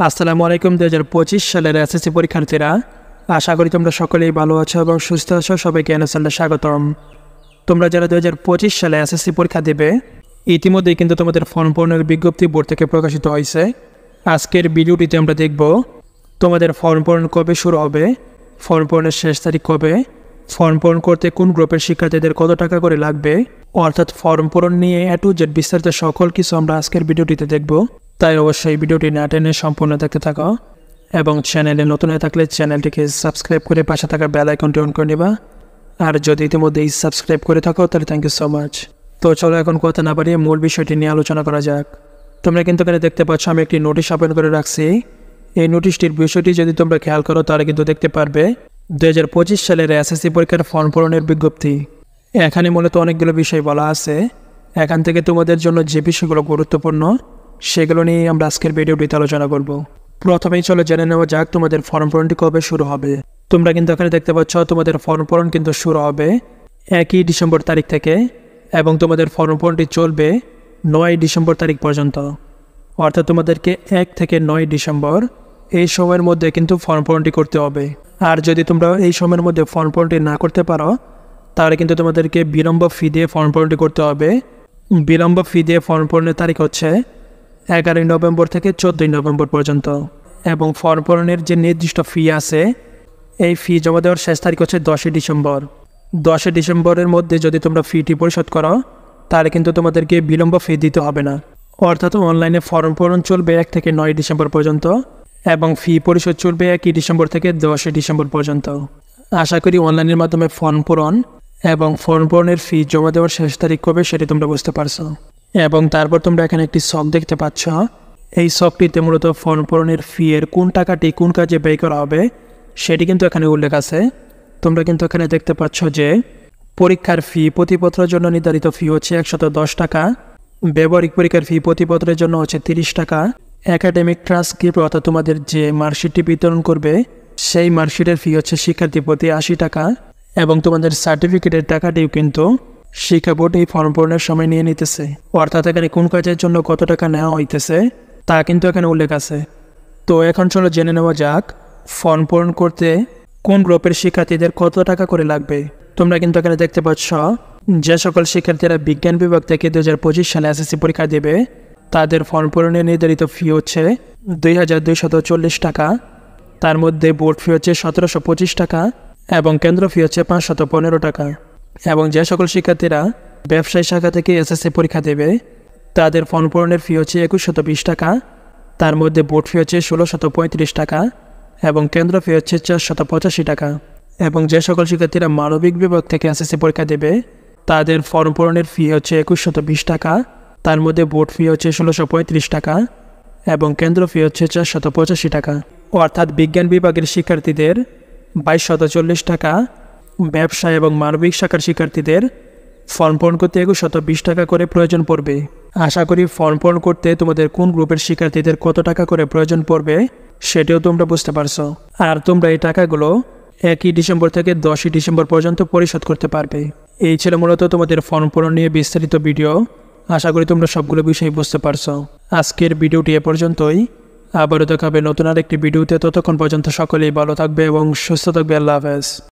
আসসালামু আলাইকুম। 2025 সালের এসএসসি পরীক্ষার্থীরা, আশা করি তোমরা সকলেই ভালো আছো এবং সুস্থ আছো। সবাইকে চ্যানেলে স্বাগতম। তোমরা যারা 2025 সালে এসএসসি পরীক্ষা দেবে, ইতিমধ্যেই কিন্তু তোমাদের ফর্ম পূরণের বিজ্ঞপ্তি বোর্ড থেকে প্রকাশিত হয়েছে। আজকের ভিডিওটিতে আমরা দেখব তোমাদের ফর্ম পূরণ কবে শুরু হবে, ফর্ম পূরণের শেষ তারিখ কবে, ফর্ম পূরণ করতে কোন গ্রুপের শিক্ষার্থীদের কত টাকা করে লাগবে, অর্থাৎ ফর্ম পূরণ নিয়ে A to Z বিস্তারিত সকল কিছু আমরা আজকের ভিডিওটিতে দেখব। তাই অবশ্যই ভিডিওটি না টেনে সম্পূর্ণ দেখতে থাকো এবং চ্যানেলে নতুন হয়ে থাকলে চ্যানেলটিকে সাবস্ক্রাইব করে পাশে থাকা বেল আইকনটি অন করে নেবা। আর যদি ইতিমধ্যেই সাবস্ক্রাইব করে থাকো তাহলে থ্যাংক ইউ সো মাচ। তো চলো এখন কথা না বাড়িয়ে মূল বিষয়টি নিয়ে আলোচনা করা যাক। তোমরা কিন্তু এখানে দেখতে পাচ্ছ আমি একটি নোটিশ ওপেন করে রাখছি। এই নোটিশটির বিষয়টি যদি তোমরা খেয়াল করো তাহলে কিন্তু দেখতে পারবে 2025 সালের এসএসসি পরীক্ষার ফর্ম পূরণের বিজ্ঞপ্তি। এখানে মূলত অনেকগুলো বিষয় বলা আছে। এখান থেকে তোমাদের জন্য যে বিষয়গুলো গুরুত্বপূর্ণ সেগুলো নিয়ে আমরা আজকের ভিডিওটিতে আলোচনা করব। প্রথমেই চলো জেনে নেওয়া যাক তোমাদের ফর্ম পূরণটি কবে শুরু হবে। তোমরা কিন্তু এখানে দেখতে পাচ্ছ তোমাদের ফর্ম পূরণ কিন্তু শুরু হবে 1 ডিসেম্বর তারিখ থেকে এবং তোমাদের ফর্ম পূরণটি চলবে 9 ডিসেম্বর তারিখ পর্যন্ত। অর্থাৎ তোমাদেরকে 1 থেকে 9 ডিসেম্বর এই সময়ের মধ্যে কিন্তু ফর্ম পূরণটি করতে হবে। আর যদি তোমরা এই সময়ের মধ্যে ফর্ম পূরণটি না করতে পারো তাহলে কিন্তু তোমাদেরকে বিলম্ব ফি দিয়ে ফর্ম পূরণটি করতে হবে। বিলম্ব ফি দিয়ে ফর্ম পূরণের তারিখ হচ্ছে 11 নভেম্বর থেকে 14 নভেম্বর পর্যন্ত এবং ফর্ম পূরণের যে নির্দিষ্ট ফি আছে এই ফি জমা দেওয়ার শেষ তারিখ হচ্ছে 10 ডিসেম্বর। 10 ডিসেম্বরের মধ্যে যদি তোমরা ফিটি পরিশোধ করো তাহলে কিন্তু তোমাদেরকে বিলম্ব ফি দিতে হবে না। অর্থাৎ অনলাইনে ফর্ম পূরণ চলবে 1 থেকে 9 ডিসেম্বর পর্যন্ত এবং ফি পরিশোধ চলবে 1 ডিসেম্বর থেকে 10 ডিসেম্বর পর্যন্ত। আশা করি অনলাইনের মাধ্যমে ফর্ম পূরণ এবং ফর্ম পূরণের ফি জমা দেওয়ার শেষ তারিখ কবে সেটি তোমরা বুঝতে পারছো। এবং তারপর তোমরা এখানে একটি ছক দেখতে পাচ্ছ। এই ছকটিতে মূলত ফর্ম পূরণের ফি এর কোন টাকাটি কোন কাজে ব্যয় করা হবে সেটি কিন্তু এখানে উল্লেখ আছে। তোমরা কিন্তু এখানে দেখতে পাচ্ছ যে পরীক্ষার ফি প্রতিপত্রের জন্য নির্ধারিত ফি হচ্ছে 110 টাকা, ব্যবহারিক পরীক্ষার ফি প্রতিপত্রের জন্য হচ্ছে 30 টাকা, একাডেমিক ট্রান্সক্রিপ্ট অর্থাৎ তোমাদের যে মার্কশিটটি বিতরণ করবে সেই মার্কশিটের ফি হচ্ছে শিক্ষার্থী প্রতি 80 টাকা এবং তোমাদের সার্টিফিকেটের টাকাটিও কিন্তু শিক্ষা বোর্ড এই ফর্ম পূরণের সময় নিয়ে নিতেছে। অর্থাৎ এখানে কোন কাজের জন্য কত টাকা নেওয়া হইতেছে তা কিন্তু এখানে উল্লেখ আছে। তো এখন চলো জেনে নেওয়া যাক ফর্ম পূরণ করতে কোন গ্রুপের শিক্ষার্থীদের কত টাকা করে লাগবে। তোমরা কিন্তু এখানে দেখতে পাচ্ছ যে সকল শিক্ষার্থীরা বিজ্ঞান বিভাগ থেকে 2025 সালে এসএসসি পরীক্ষা দেবে তাদের ফর্ম পূরণের নির্ধারিত ফি হচ্ছে 2240 টাকা। তার মধ্যে বোর্ড ফি হচ্ছে 1725 টাকা এবং কেন্দ্র ফি হচ্ছে 515 টাকা। এবং যে সকল শিক্ষার্থীরা ব্যবসায়ী শাখা থেকে এসএসসি পরীক্ষা দেবে তাদের ফর্ম পূরণের ফি হচ্ছে 2120 টাকা। তার মধ্যে বোর্ড ফি হচ্ছে 1635 টাকা এবং কেন্দ্র ফি হচ্ছে 485 টাকা। এবং যে সকল শিক্ষার্থীরা মানবিক বিভাগ থেকে এসএসসি পরীক্ষা দেবে তাদের ফর্ম পূরণের ফি হচ্ছে 2120 টাকা। তার মধ্যে বোর্ড ফি হচ্ছে 1635 টাকা এবং কেন্দ্র ফি হচ্ছে 485 টাকা। অর্থাৎ বিজ্ঞান বিভাগের শিক্ষার্থীদের 2240 টাকা, ব্যবসা এবং মানবিক শাখার শিক্ষার্থীদের ফর্ম পূরণ করতে 2120 টাকা করে প্রয়োজন পড়বে। আশা করি ফর্ম পূরণ করতে তোমাদের কোন গ্রুপের শিক্ষার্থীদের কত টাকা করে প্রয়োজন পড়বে সেটিও তোমরা বুঝতে পারছো। আর তোমরা এই টাকাগুলো 1 ডিসেম্বর থেকে 10 ডিসেম্বর পর্যন্ত পরিশোধ করতে পারবে। এই ছিল মূলত তোমাদের ফর্ম পূরণ নিয়ে বিস্তারিত ভিডিও। আশা করি তোমরা সবগুলো বিষয় বুঝতে পারছো। আজকের ভিডিওটি এ পর্যন্তই। আবারও দেখা হবে নতুন আরেকটি ভিডিওতে। ততক্ষণ পর্যন্ত সকলেই ভালো থাকবে এবং সুস্থ থাকবে। আল্লাহ হাফেজ।